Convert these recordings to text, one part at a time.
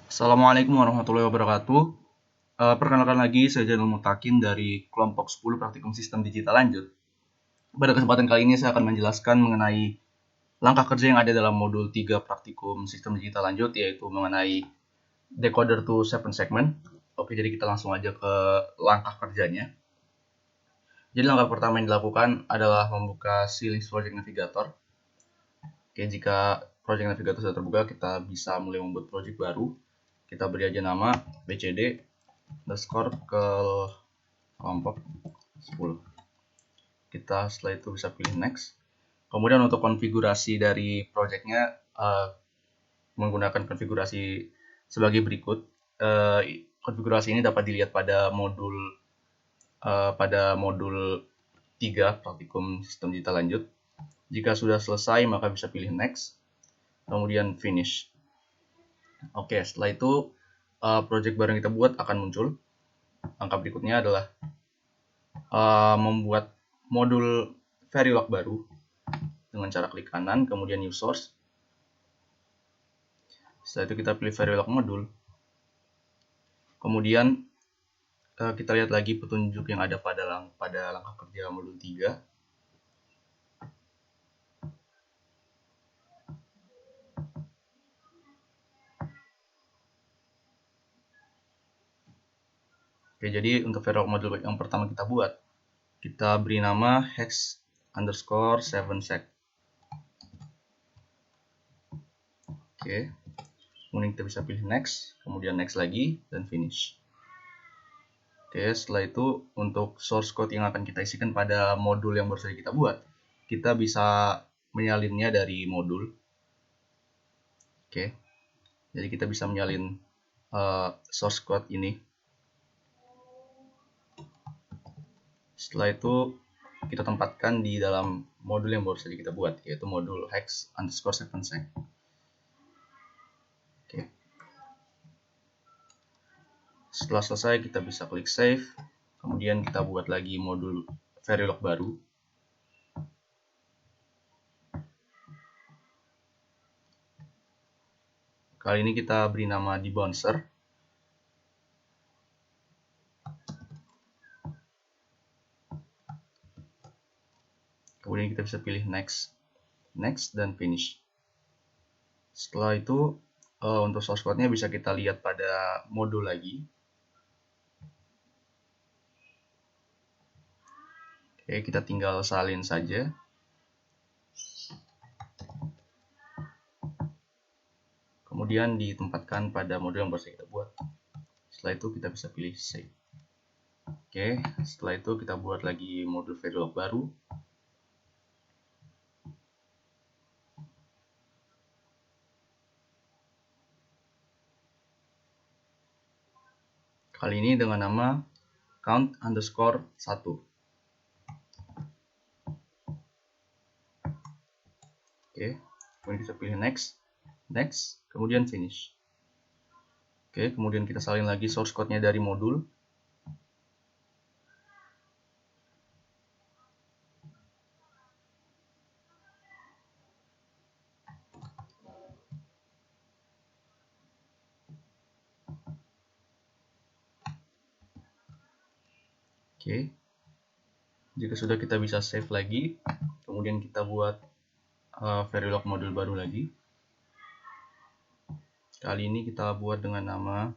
Assalamualaikum warahmatullahi wabarakatuh. Perkenalkan lagi, saya Janul Mutakin dari kelompok 10 Praktikum Sistem Digital Lanjut. Pada kesempatan kali ini saya akan menjelaskan mengenai langkah kerja yang ada dalam modul 3 Praktikum Sistem Digital Lanjut, yaitu mengenai decoder to 7 segment. Oke, jadi kita langsung aja ke langkah kerjanya. Jadi langkah pertama yang dilakukan adalah membuka C-Links Project Navigator. Oke, jika Project Navigator sudah terbuka, kita bisa mulai membuat project baru. Kita beri aja nama BCD underscore ke kelompok 10. Kita setelah itu bisa pilih next. Kemudian untuk konfigurasi dari projectnya menggunakan konfigurasi sebagai berikut. Konfigurasi ini dapat dilihat pada modul 3 praktikum sistem digital lanjut. Jika sudah selesai maka bisa pilih next, kemudian finish. Oke, setelah itu project baru yang kita buat akan muncul. Langkah berikutnya adalah membuat modul Verilog baru dengan cara klik kanan, kemudian new source. Setelah itu kita pilih Verilog modul. Kemudian kita lihat lagi petunjuk yang ada pada langkah kerja modul 3. Oke, jadi untuk Verilog modul yang pertama kita buat, kita beri nama hex underscore 7sec. Oke, kemudian kita bisa pilih next, kemudian next lagi, dan finish. Oke, setelah itu untuk source code yang akan kita isikan pada modul yang baru saja kita buat, kita bisa menyalinnya dari modul. Oke, jadi kita bisa menyalin source code ini. Setelah itu kita tempatkan di dalam modul yang baru saja kita buat, yaitu modul hex underscore 7sec. Oke. Setelah selesai kita bisa klik save, kemudian kita buat lagi modul Verilog baru. Kali ini kita beri nama debouncer. Kemudian kita bisa pilih next, dan finish. Setelah itu untuk source code-nya bisa kita lihat pada modul lagi. Oke, kita tinggal salin saja. Kemudian ditempatkan pada modul yang baru kita buat. Setelah itu kita bisa pilih save. Oke, setelah itu kita buat lagi modul Verilog baru. Kali ini dengan nama count underscore 1. Oke, kemudian kita pilih next, kemudian finish. Oke, kemudian kita salin lagi source code-nya dari modul. Oke, jika sudah kita bisa save lagi, kemudian kita buat Verilog modul baru lagi. Kali ini kita buat dengan nama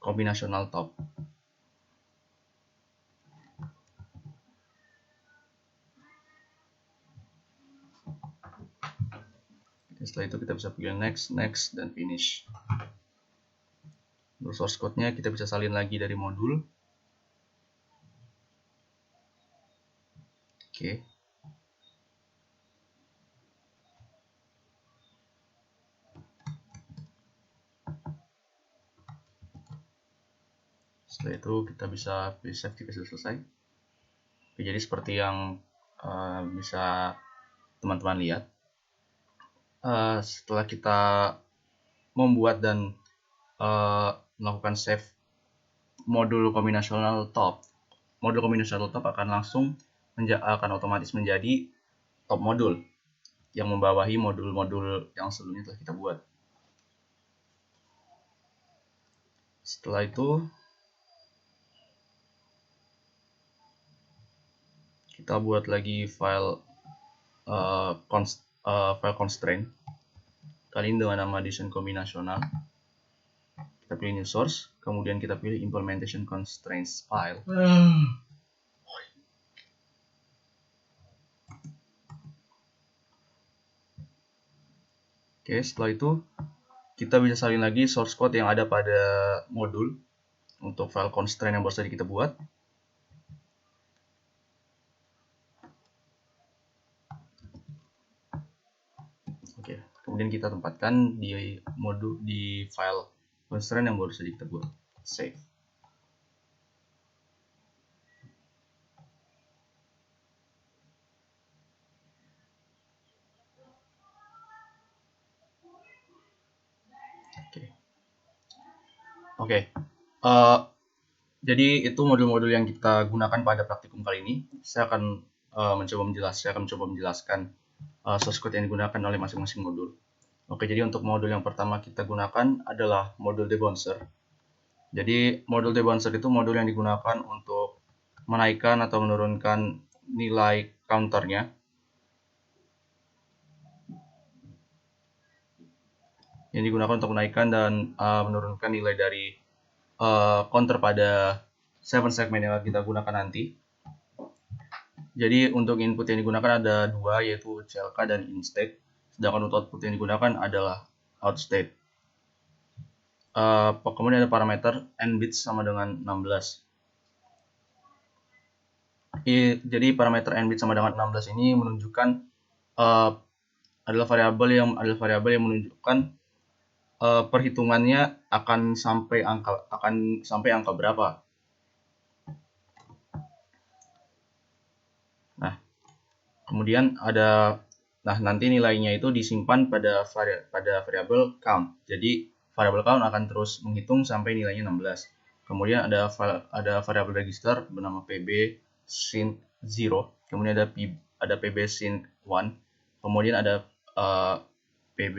combinational top. Setelah itu kita bisa pilih next, dan finish. Untuk source code-nya kita bisa salin lagi dari modul. Oke. Setelah itu kita bisa pilih save jika sudah selesai. Oke, jadi seperti yang bisa teman-teman lihat, setelah kita membuat dan melakukan save modul combinational top akan otomatis menjadi top modul yang membawahi modul-modul yang sebelumnya telah kita buat. Setelah itu kita buat lagi file file constraint, kali ini dengan nama addition kombinasional. Kita pilih new source, kemudian kita pilih implementation constraints file. Oke, setelah itu kita bisa salin lagi source code yang ada pada modul untuk file constraint yang baru saja kita buat. Oke, kemudian kita tempatkan di modul di file constraint yang baru saja kita buat. Save. Oke. Jadi itu modul-modul yang kita gunakan pada praktikum kali ini. Saya akan mencoba menjelaskan source code yang digunakan oleh masing-masing modul. Oke, jadi untuk modul yang pertama kita gunakan adalah modul debouncer. Jadi modul debouncer itu modul yang digunakan untuk menaikkan atau menurunkan nilai counternya. Yang digunakan untuk menaikkan dan menurunkan nilai dari counter pada 7 segmen yang kita gunakan nanti. Jadi untuk input yang digunakan ada dua, yaitu CLK dan InState. Sedangkan untuk output yang digunakan adalah OutState. Kemudian ada parameter n-bits sama dengan 16. Jadi parameter n-bits sama dengan 16 ini menunjukkan adalah variabel yang menunjukkan perhitungannya akan sampai angka berapa. Nah, kemudian nanti nilainya itu disimpan pada variabel count. Jadi variabel count akan terus menghitung sampai nilainya 16. Kemudian ada variabel register bernama pb sync 0. Kemudian ada pb sync 1. Kemudian ada pb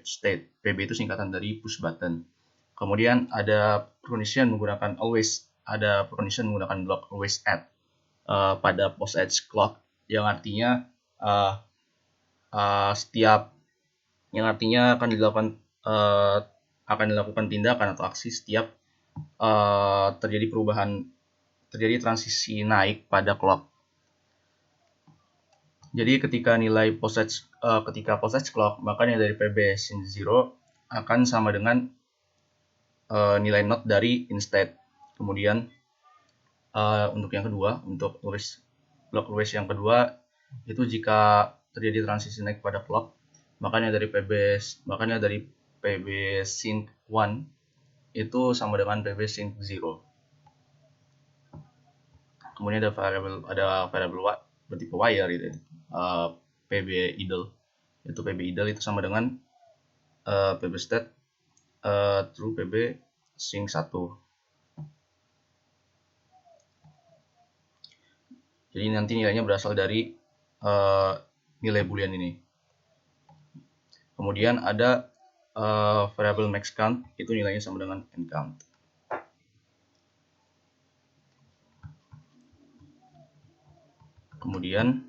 state. Pb itu singkatan dari push button. Kemudian ada condition menggunakan always. Ada condition menggunakan block always add pada post edge clock, yang artinya akan dilakukan tindakan atau aksi setiap terjadi transisi naik pada clock. Jadi ketika post edge clock, maka nilai dari pb sync 0 akan sama dengan nilai not dari instead. Kemudian untuk yang kedua, untuk block always yang kedua, itu jika terjadi transisi naik pada clock, makanya dari pb sync 1 itu sama dengan pb sync 0. Kemudian ada variabel bertipe wire gitu, pb idle. Itu pb idle itu sama dengan pb state through pb sync 1. Jadi nanti nilainya berasal dari nilai boolean ini. Kemudian ada variabel max count, itu nilainya sama dengan n count. Kemudian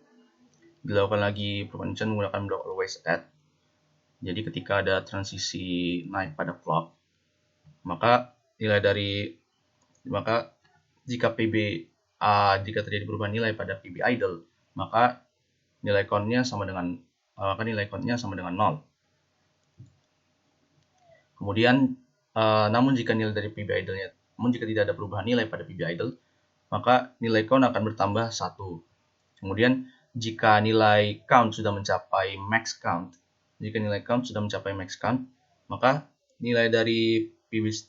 dilakukan lagi condition menggunakan block always add. Jadi ketika ada transisi naik pada clock, maka jika terjadi perubahan nilai pada pb idle, maka nilai count-nya sama dengan 0. Kemudian namun jika tidak ada perubahan nilai pada pb idle, maka nilai count akan bertambah 1. Kemudian jika nilai count sudah mencapai max count, maka nilai dari pb state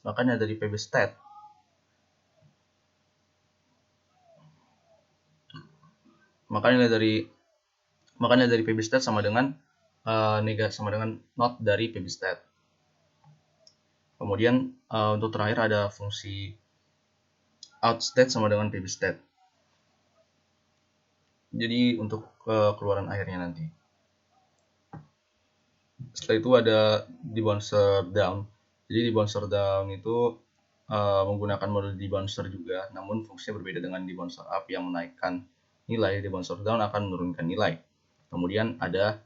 sama dengan not dari pb state. Kemudian untuk terakhir ada fungsi outstate sama dengan pb state. Jadi untuk keluaran akhirnya nanti. Setelah itu ada debouncer down. Jadi debouncer down itu menggunakan modul debouncer juga, namun fungsinya berbeda dengan debouncer up yang menaikkan nilai, debouncer down akan menurunkan nilai. Kemudian ada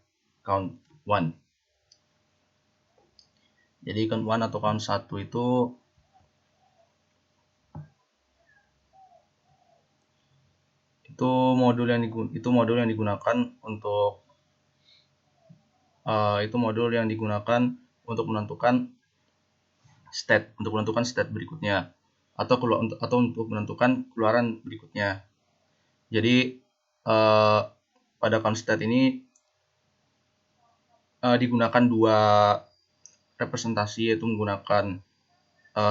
count 1. Jadi count 1 atau count 1 itu modul yang digunakan untuk menentukan state berikutnya atau untuk menentukan keluaran berikutnya. Jadi pada count state ini digunakan dua representasi, yaitu menggunakan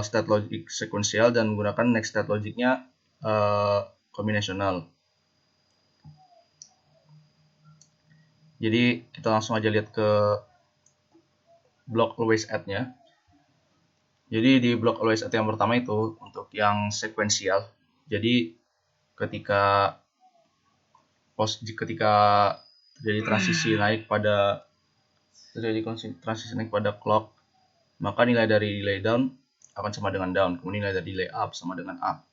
state logic sequential dan menggunakan next state logicnya kombinasional. Jadi kita langsung aja lihat ke block always add-nya. Jadi di block always add yang pertama itu untuk yang sequential. Jadi ketika terjadi transisi naik pada clock, maka nilai dari delay down akan sama dengan down, kemudian nilai dari delay up sama dengan up.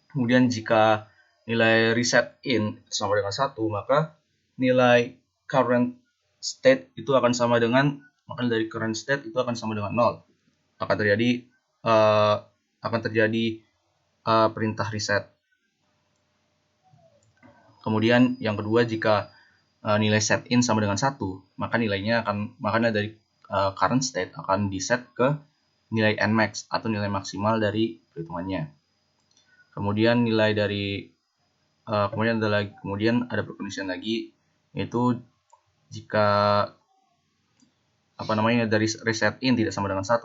Kemudian jika nilai reset in sama dengan 1, maka nilai current state itu akan sama dengan, maka dari current state itu akan sama dengan 0. Akan terjadi perintah reset. Kemudian yang kedua, jika nilai set in sama dengan 1, maka nilai dari current state akan diset ke nilai nmax atau nilai maksimal dari perhitungannya. Kemudian kemudian ada perkondisian lagi, yaitu jika dari reset in tidak sama dengan 1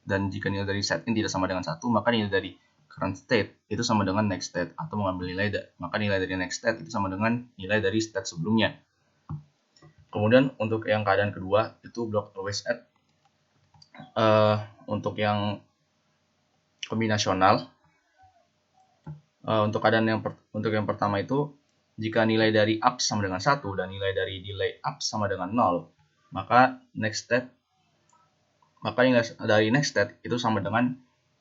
dan jika nilai dari set in tidak sama dengan 1, maka nilai dari current state itu sama dengan next state, atau mengambil maka nilai dari next state itu sama dengan nilai dari state sebelumnya. Kemudian untuk yang keadaan kedua itu block always add. Untuk yang kombinasional, untuk yang pertama itu, jika nilai dari up sama dengan 1 dan nilai dari delay up sama dengan 0, maka nilai dari next state itu sama dengan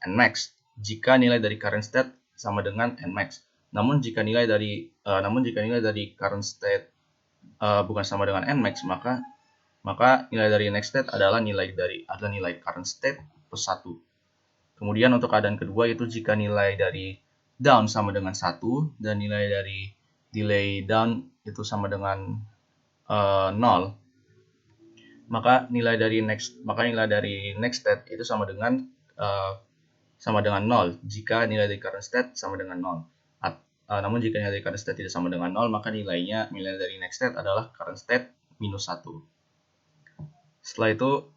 nmax jika nilai dari current state sama dengan nmax. Namun jika nilai dari current state bukan sama dengan nmax, maka nilai dari next state adalah nilai current state plus 1. Kemudian untuk keadaan kedua, yaitu jika nilai dari down sama dengan 1 dan nilai dari delay down itu sama dengan 0, maka nilai dari next state itu sama dengan 0 jika nilai dari current state sama dengan 0. Namun jika nilai dari current state tidak sama dengan 0, maka nilai dari next state adalah current state minus 1. Setelah itu,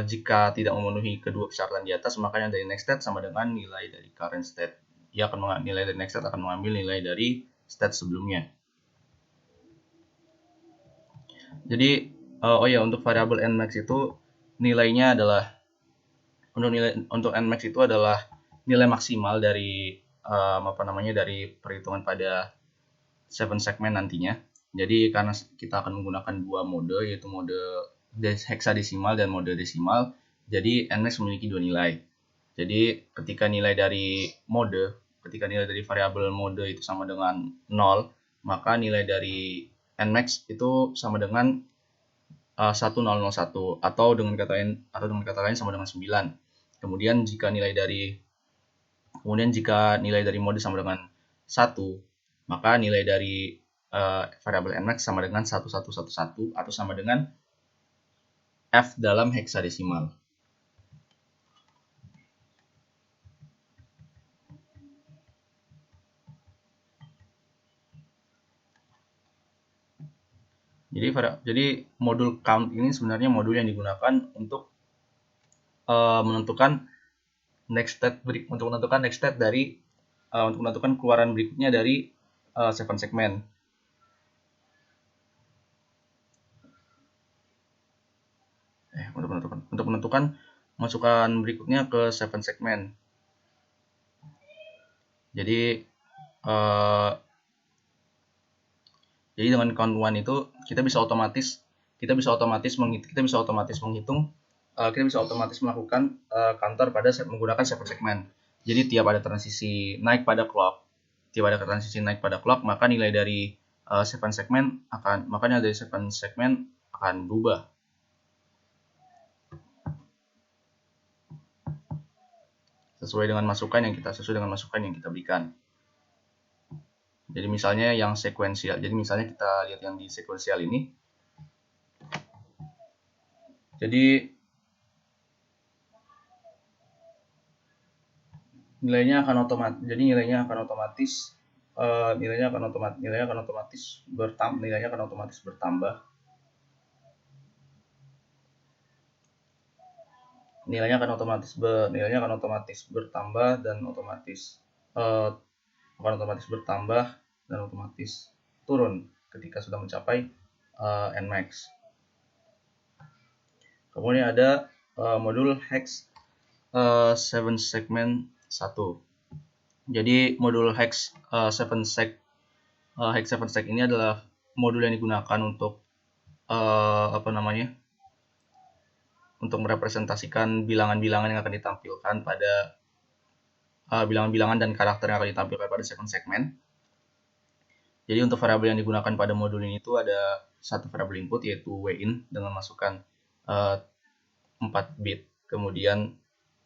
jika tidak memenuhi kedua persyaratan di atas, maka nilai dari next state sama dengan nilai dari current state. Nilai dari next state akan mengambil nilai dari state sebelumnya. Jadi untuk variabel nmax itu nilainya adalah untuk nmax itu adalah nilai maksimal dari dari perhitungan pada 7 segmen nantinya. Jadi karena kita akan menggunakan dua mode, yaitu mode heksadesimal dan mode desimal, jadi nmax memiliki dua nilai. Jadi ketika nilai dari variabel mode itu sama dengan 0, maka nilai dari nmax itu sama dengan 1001 atau dengan kata lain sama dengan 9. Kemudian jika nilai dari mode sama dengan 1, maka nilai dari variabel nmax sama dengan 1111 atau sama dengan f dalam heksadesimal. Jadi modul count ini sebenarnya modul yang digunakan untuk menentukan next state dari untuk menentukan keluaran berikutnya dari 7 segmen. Untuk menentukan masukan berikutnya ke 7 segmen. Jadi dengan count 1 itu kita bisa otomatis menghitung kita bisa otomatis melakukan counter pada menggunakan 7 segmen. Jadi tiap ada transisi naik pada clock, maka nilai dari 7 segmen akan berubah. Sesuai dengan masukan yang kita berikan. Jadi misalnya yang sekuensial. Jadi misalnya kita lihat yang di sekuensial ini. Jadi nilainya akan otomatis bertambah. Nilainya akan otomatis bertambah dan otomatis turun ketika sudah mencapai Nmax. Kemudian ada modul hex 7 segmen 1. Jadi modul hex 7 seg ini adalah modul yang digunakan untuk untuk merepresentasikan bilangan-bilangan yang akan ditampilkan pada bilangan-bilangan dan karakter yang akan ditampilkan pada 7 segmen. Jadi untuk variabel yang digunakan pada modul ini itu ada satu variabel input yaitu WIN dengan masukan 4 bit. Kemudian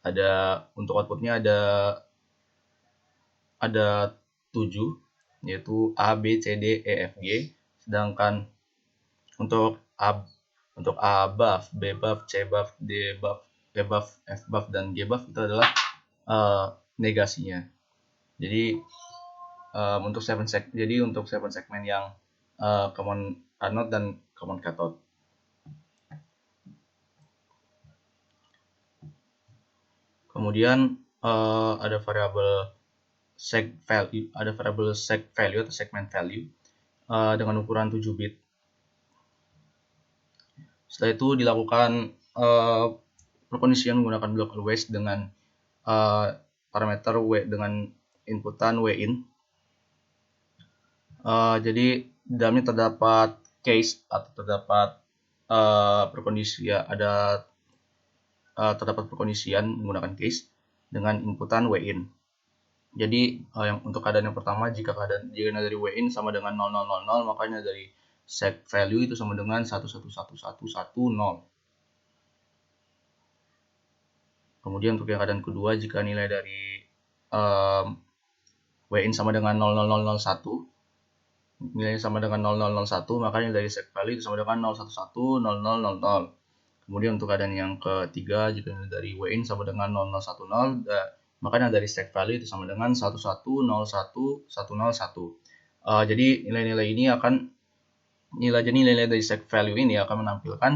ada untuk outputnya ada 7 yaitu A, B, C, D, E, F, G. Sedangkan untuk A buff, B buff, C buff, D buff, E buff, F buff, dan G buff itu adalah negasinya. Jadi untuk 7 segmen yang common anode dan common cathode. Kemudian ada variabel seg value atau segment value dengan ukuran 7 bit. Setelah itu dilakukan perkondisian menggunakan block always dengan parameter dengan inputan WIN. Jadi di dalamnya terdapat case atau terdapat terdapat perkondisian menggunakan case dengan inputan WIN. Jadi yang untuk keadaan yang pertama, jika nilai dari WIN sama dengan 0000, maka nilai dari seg value itu sama dengan 1111110. Kemudian untuk yang keadaan kedua, jika nilai dari WIN sama dengan 00001, nilainya sama dengan 0001, maka nilai dari seg value itu sama dengan 0110000. Kemudian untuk keadaan yang ketiga, jika nilai dari WIN sama dengan 0010, maka nilai dari seg value itu sama dengan 1101101. Jadi nilai-nilai dari seg value ini akan menampilkan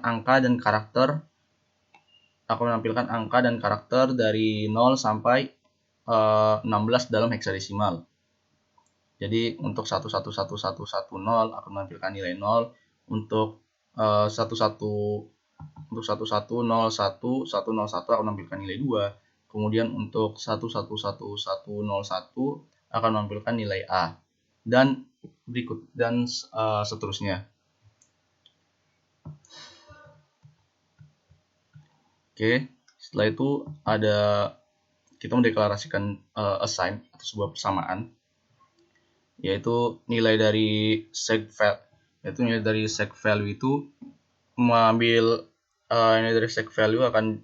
angka dan karakter dari 0 sampai 16 dalam heksadesimal. Jadi untuk 1111110 akan menampilkan nilai 0, untuk 11101 akan menampilkan nilai 2. Kemudian untuk 1111101 akan menampilkan nilai A, dan seterusnya. Oke, setelah itu kita mendeklarasikan assign atau sebuah persamaan, yaitu nilai dari seg value itu nilai dari seg value akan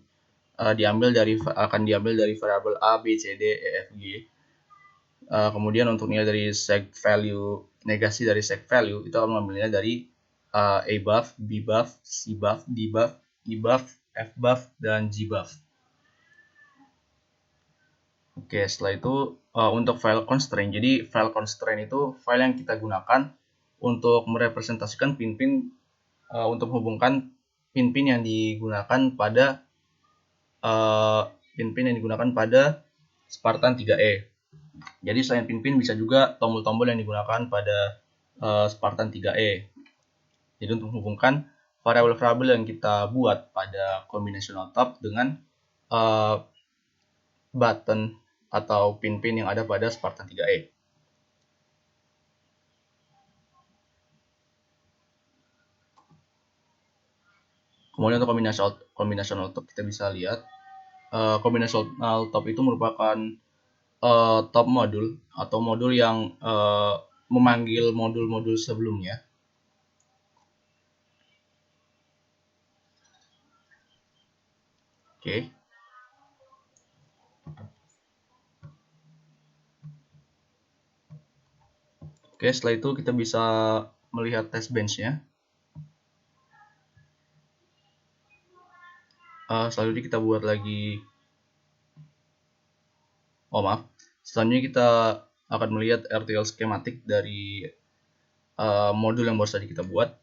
diambil dari variabel A, B, C, D, E, F, G. Kemudian untuk nilai dari seg value, negasi dari seg value itu akan mengambilnya dari A buff, B buff, C buff, D buff, E buff, F buff, dan G buff. Oke, setelah itu untuk file constraint. Jadi file constraint itu file yang kita gunakan untuk merepresentasikan pin-pin untuk menghubungkan pin-pin yang digunakan pada Spartan 3E. Jadi selain pin-pin bisa juga tombol-tombol yang digunakan pada Spartan 3E. Jadi untuk menghubungkan variabel-variabel yang kita buat pada combinational top dengan button atau pin-pin yang ada pada Spartan 3E. Kemudian untuk combinational top kita bisa lihat combinational top itu merupakan top modul atau modul yang memanggil modul-modul sebelumnya. Oke. Oke, setelah itu kita bisa melihat test bench-nya. Selanjutnya kita buat lagi. Maaf. Selanjutnya kita akan melihat RTL schematic dari modul yang baru saja kita buat.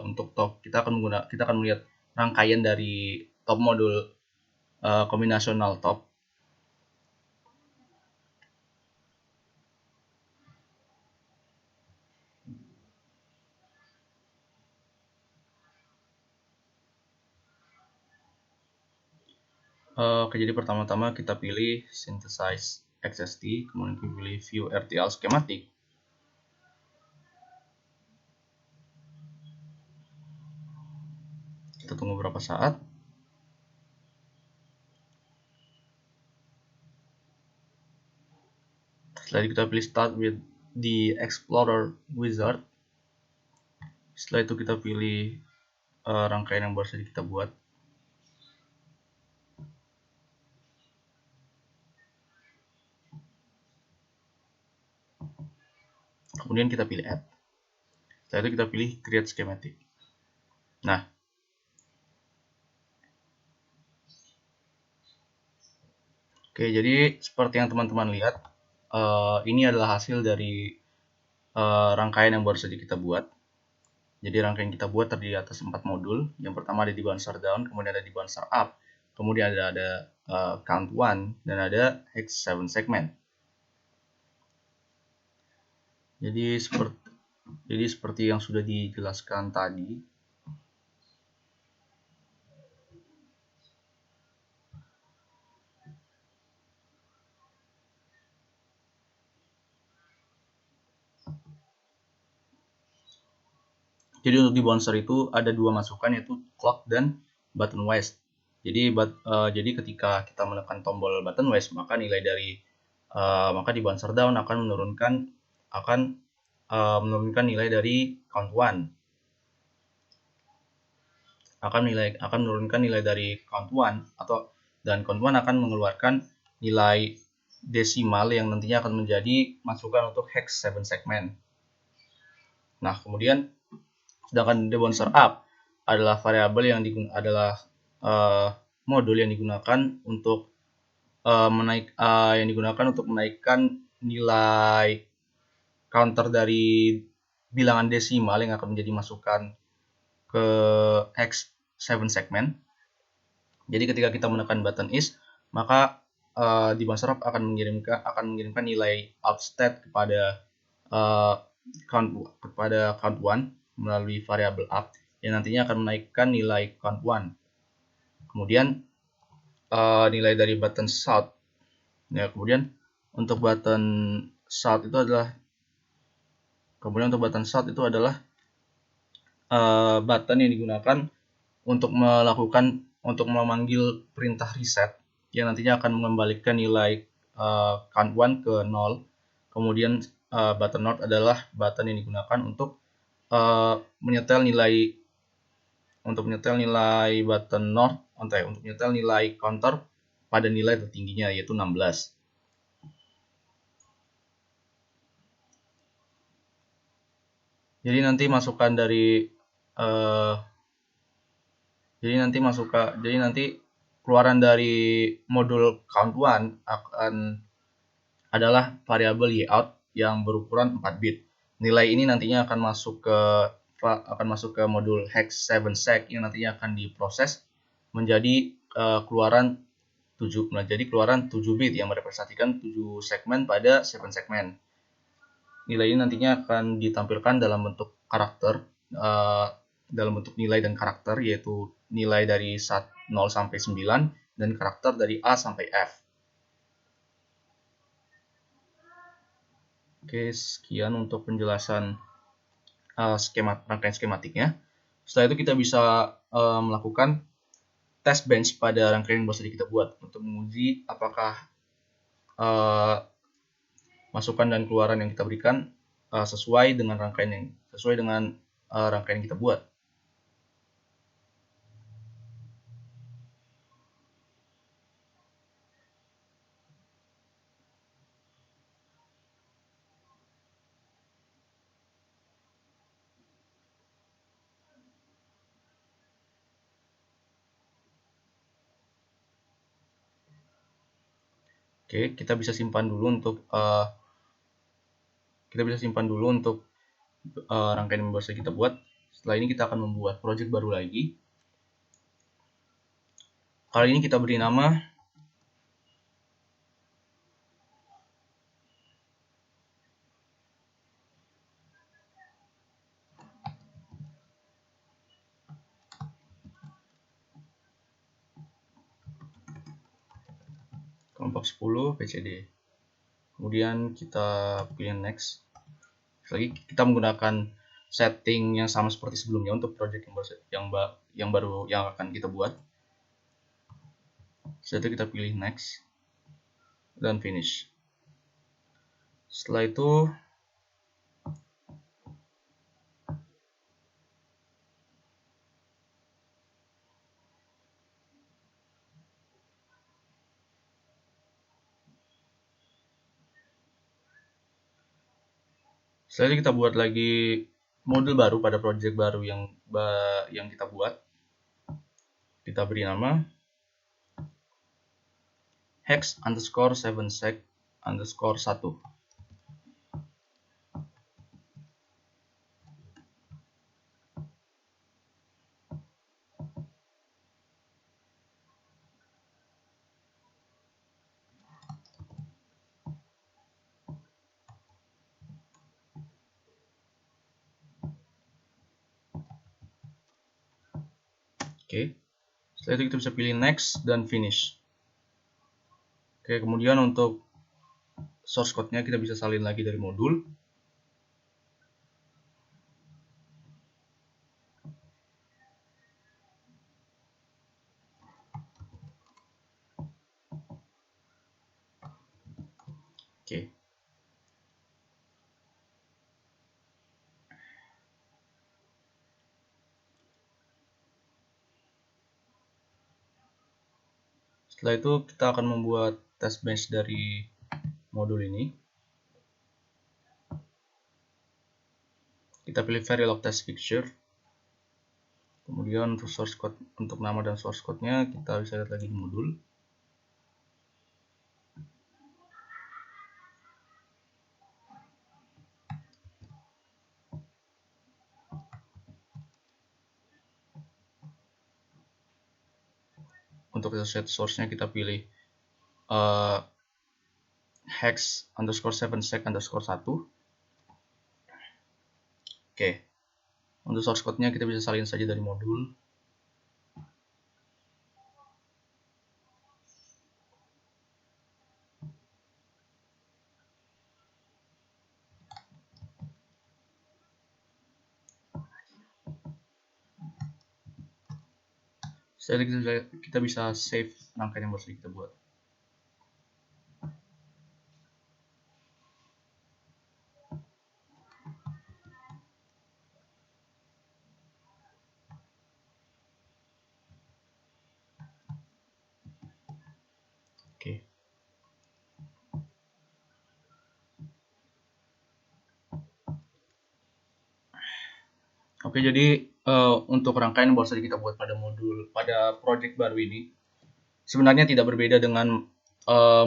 Untuk top kita akan melihat rangkaian dari top modul combinational top. Oke, jadi pertama-tama kita pilih synthesize XST, kemudian kita pilih view RTL schematic. Kita tunggu beberapa saat. Setelah itu kita pilih start with the Explorer Wizard. Setelah itu kita pilih rangkaian yang baru saja kita buat. Kemudian kita pilih add. Setelah itu kita pilih create schematic. Nah, oke, jadi seperti yang teman-teman lihat, ini adalah hasil dari rangkaian yang baru saja kita buat. Jadi rangkaian kita buat terdiri atas 4 modul. Yang pertama ada di bouncer down, kemudian ada di bouncer up, kemudian ada count 1, dan ada hex 7 segment. Jadi seperti yang sudah dijelaskan tadi, jadi untuk di bouncer itu ada dua masukan, yaitu clock dan button wise. Jadi ketika kita menekan tombol button wise, maka maka di bouncer down akan menurunkan nilai dari count 1. Akan menurunkan nilai dari count 1 dan count 1 akan mengeluarkan nilai desimal yang nantinya akan menjadi masukan untuk hex 7 segment. Nah, kemudian sedangkan the bouncer up adalah variabel adalah modul yang digunakan untuk menaikkan nilai counter dari bilangan desimal yang akan menjadi masukan ke hex 7 segment. Jadi ketika kita menekan button is, maka di bouncer up akan mengirimkan nilai outstate kepada count 1 melalui variabel up yang nantinya akan menaikkan nilai count 1. Kemudian nilai dari button shout. Ya, kemudian untuk button shout itu adalah button yang digunakan untuk memanggil perintah reset yang nantinya akan mengembalikan nilai count 1 ke 0. Kemudian button not adalah button yang digunakan untuk menyetel nilai button not untuk menyetel nilai counter pada nilai tertingginya, yaitu 16. Jadi nanti keluaran dari modul count 1 adalah variabel yout yang berukuran 4 bit. Nilai ini nantinya akan masuk ke modul hex 7 seg yang nantinya akan diproses menjadi keluaran 7 bit yang merepresentasikan 7 segmen pada 7 segmen. Nilai ini nantinya akan ditampilkan dalam bentuk karakter, dalam bentuk nilai dan karakter, yaitu nilai dari 0 sampai 9 dan karakter dari A sampai F. Oke, sekian untuk penjelasan rangkaian skematiknya. Setelah itu kita bisa melakukan test bench pada rangkaian yang baru saja kita buat untuk menguji apakah masukan dan keluaran yang kita berikan sesuai dengan rangkaian yang kita buat. Oke, kita bisa simpan dulu untuk rangkaian yang baru saja kita buat. Setelah ini kita akan membuat project baru lagi. Kali ini kita beri nama kelompok 10 PCD. Kemudian kita pilih next. Lagi kita menggunakan setting yang sama seperti sebelumnya untuk project yang baru yang akan kita buat. Setelah itu kita pilih next dan finish. Setelah itu kita buat lagi modul baru pada project baru yang kita buat. Kita beri nama hex_7sec_1. Oke. Setelah itu kita bisa pilih next dan finish. Oke, kemudian untuk source code-nya kita bisa salin lagi dari modul. Oke. Setelah itu kita akan membuat test bench dari modul ini. Kita pilih Verilog test fixture. Kemudian untuk source code, untuk nama dan source code-nya kita bisa lihat lagi di modul. Untuk set source-nya kita pilih hex_7sec_1. Oke. Untuk source code-nya kita bisa salin saja dari modul. Setelah kita bisa save rangkaian yang baru kita buat. Oke. Oke, jadi untuk rangkaian yang baru saja kita buat pada project baru ini sebenarnya tidak berbeda dengan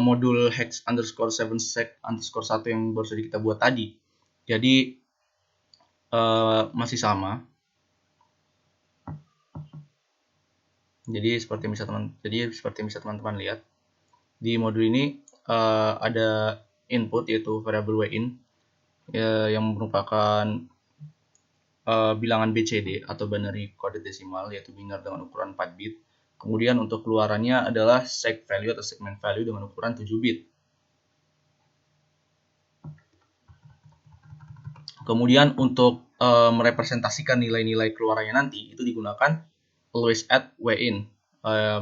modul hex_7sec_1 yang baru saja kita buat tadi. Jadi masih sama. Jadi seperti yang bisa teman-teman lihat di modul ini ada input yaitu variabel WIN yang merupakan bilangan BCD atau binary coded decimal yaitu biner dengan ukuran 4 bit. Kemudian untuk keluarannya adalah seg value atau segment value dengan ukuran 7 bit. Kemudian untuk merepresentasikan nilai-nilai keluarannya nanti itu digunakan always add WIN,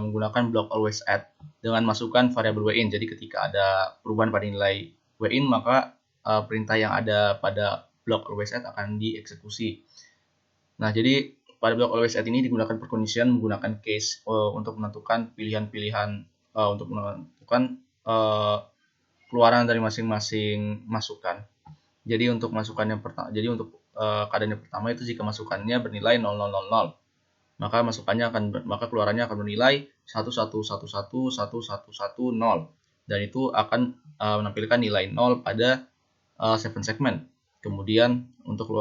menggunakan blok always add dengan masukkan variabel WIN. Jadi ketika ada perubahan pada nilai WIN, maka perintah yang ada pada blok always add akan dieksekusi. Nah, jadi pada blok always add ini digunakan perkondisian menggunakan case untuk menentukan pilihan-pilihan untuk menentukan keluaran dari masing-masing masukan. Jadi untuk masukannya pertama, jadi untuk keadaan yang pertama itu jika masukannya bernilai 0000, maka keluarannya akan bernilai 11111110 dan itu akan menampilkan nilai 0 pada 7 segmen. Kemudian untuk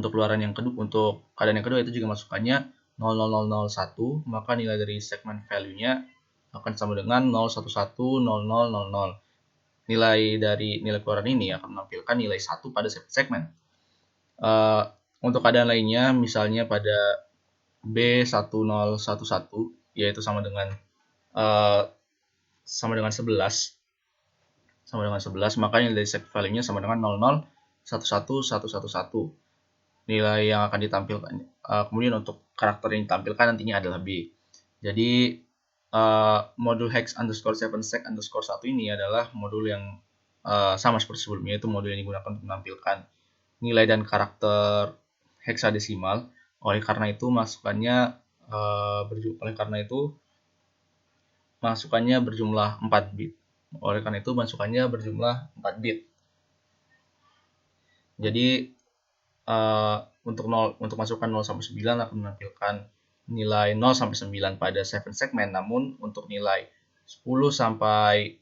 keluaran yang kedua, untuk keadaan yang kedua itu jika masukannya 00001, maka nilai dari segmen value-nya akan sama dengan 0110000. Nilai keluaran ini akan menampilkan nilai 1 pada segmen. Untuk keadaan lainnya, misalnya pada B1011, yaitu sama dengan 11, maka nilai dari segmen value-nya sama dengan 0011111. Nilai yang akan ditampilkan, kemudian untuk karakter yang ditampilkan nantinya adalah B. Jadi modul hex underscore 7sec underscore 1 ini adalah modul yang sama seperti sebelumnya, yaitu modul yang digunakan untuk menampilkan nilai dan karakter heksadesimal. Oleh karena itu masukannya berjumlah 4 bit. Jadi untuk masukan 0 sampai 9 akan menampilkan nilai 0 sampai 9 pada 7 segmen, namun untuk nilai 10 sampai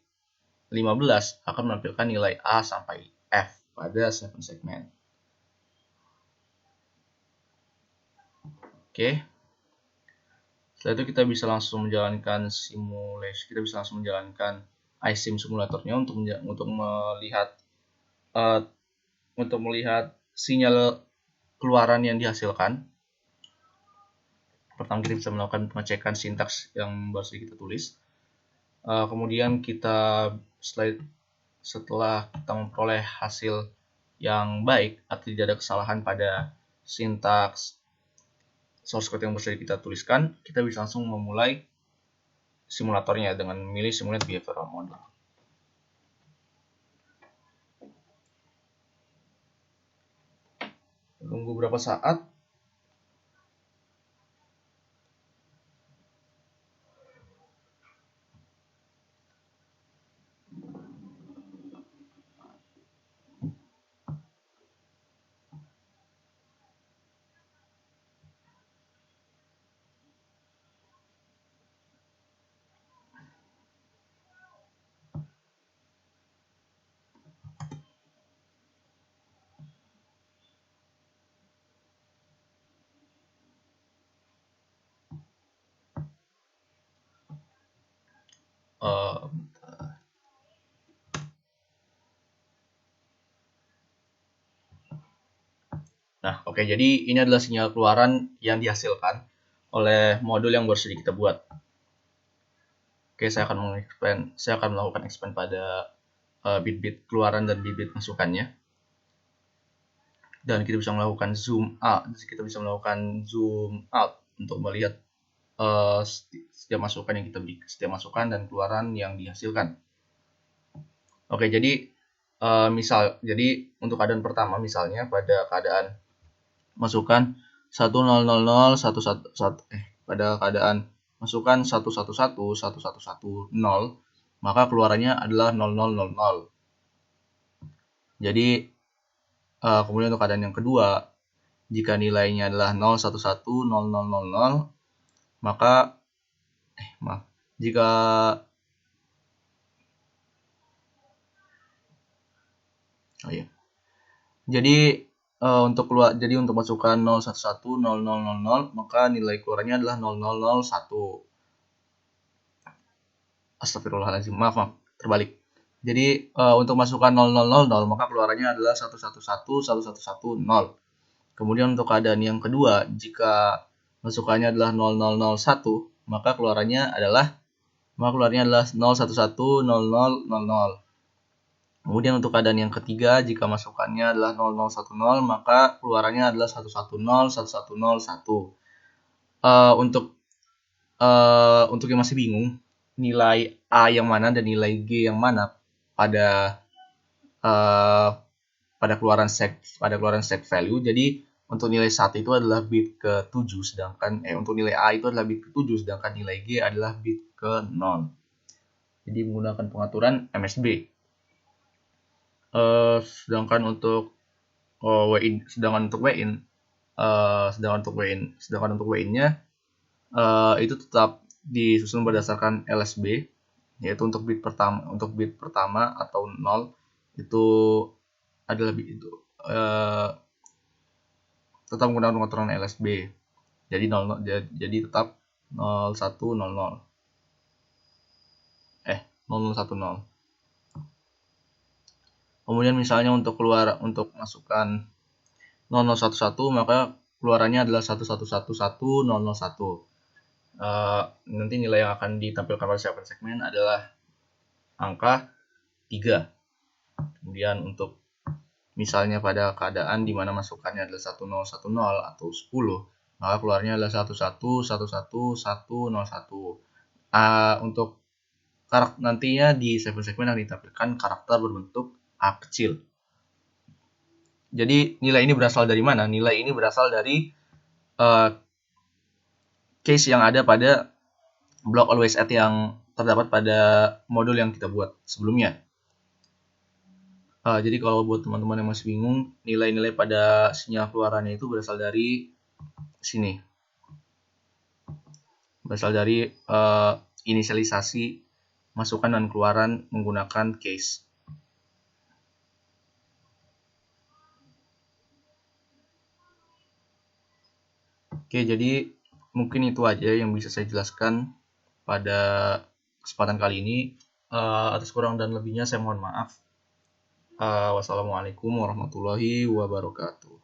15 akan menampilkan nilai A sampai F pada 7 segmen. Oke. Setelah itu kita bisa langsung menjalankan simulasi, kita bisa langsung menjalankan iSim simulatornya untuk melihat sinyal keluaran yang dihasilkan. Pertama kita bisa melakukan pengecekan sintaks yang baru saja kita tulis. Kemudian setelah kita memperoleh hasil yang baik atau tidak ada kesalahan pada sintaks source code yang baru saja kita tuliskan, kita bisa langsung memulai simulatornya dengan memilih simulate behavioral model. Tunggu beberapa saat. Nah, oke, jadi ini adalah sinyal keluaran yang dihasilkan oleh modul yang baru saja kita buat. Oke, saya akan melakukan expand pada bit-bit keluaran dan bit-bit masukannya. Dan kita bisa melakukan zoom out. Untuk melihat setiap masukan yang kita beri, setiap masukan dan keluaran yang dihasilkan. Oke, jadi untuk keadaan pertama, misalnya pada keadaan masukan 1000111 pada keadaan masukan 111110, maka keluarannya adalah 0000. Jadi kemudian untuk keadaan yang kedua, jika nilainya adalah 011000, maka untuk masukan 011000, maka nilai keluarannya adalah 0001. Astagfirullahaladzim, maaf, terbalik. Jadi untuk masukan 0000, maka keluarannya adalah 111110. Kemudian untuk keadaan yang kedua, jika masukannya adalah 0001, maka keluarannya adalah 011000. Kemudian untuk keadaan yang ketiga, jika masukannya adalah 0010, maka keluarannya adalah 11011101. Untuk yang masih bingung nilai A yang mana dan nilai G yang mana pada uh, pada keluaran set value. Jadi untuk nilai 1 itu adalah bit ke-7 sedangkan untuk nilai A itu adalah bit ke-7 sedangkan nilai G adalah bit ke-0. Jadi menggunakan pengaturan MSB. Sedangkan untuk WIN nya itu tetap disusun berdasarkan LSB, yaitu untuk bit pertama atau 0 itu adalah bit itu tetap menggunakan pengaturan LSB. Jadi 0 jadi tetap 0100 0010. Kemudian misalnya untuk masukkan 0011 maka keluarannya adalah 11110001. Nanti nilai yang akan ditampilkan pada segmen adalah angka 3. Kemudian untuk misalnya pada keadaan di mana masukannya adalah 1010 atau 10, maka keluarnya adalah 1111101. Untuk karakter nantinya di segmen akan ditampilkan karakter berbentuk A kecil. Jadi nilai ini berasal dari mana? Nilai ini berasal dari case yang ada pada block always add yang terdapat pada modul yang kita buat sebelumnya. Jadi kalau buat teman-teman yang masih bingung, nilai-nilai pada sinyal keluarannya itu berasal dari sini. Berasal dari inisialisasi masukan dan keluaran menggunakan case. Oke, jadi mungkin itu aja yang bisa saya jelaskan pada kesempatan kali ini. Atas kurang dan lebihnya saya mohon maaf. Wassalamualaikum warahmatullahi wabarakatuh.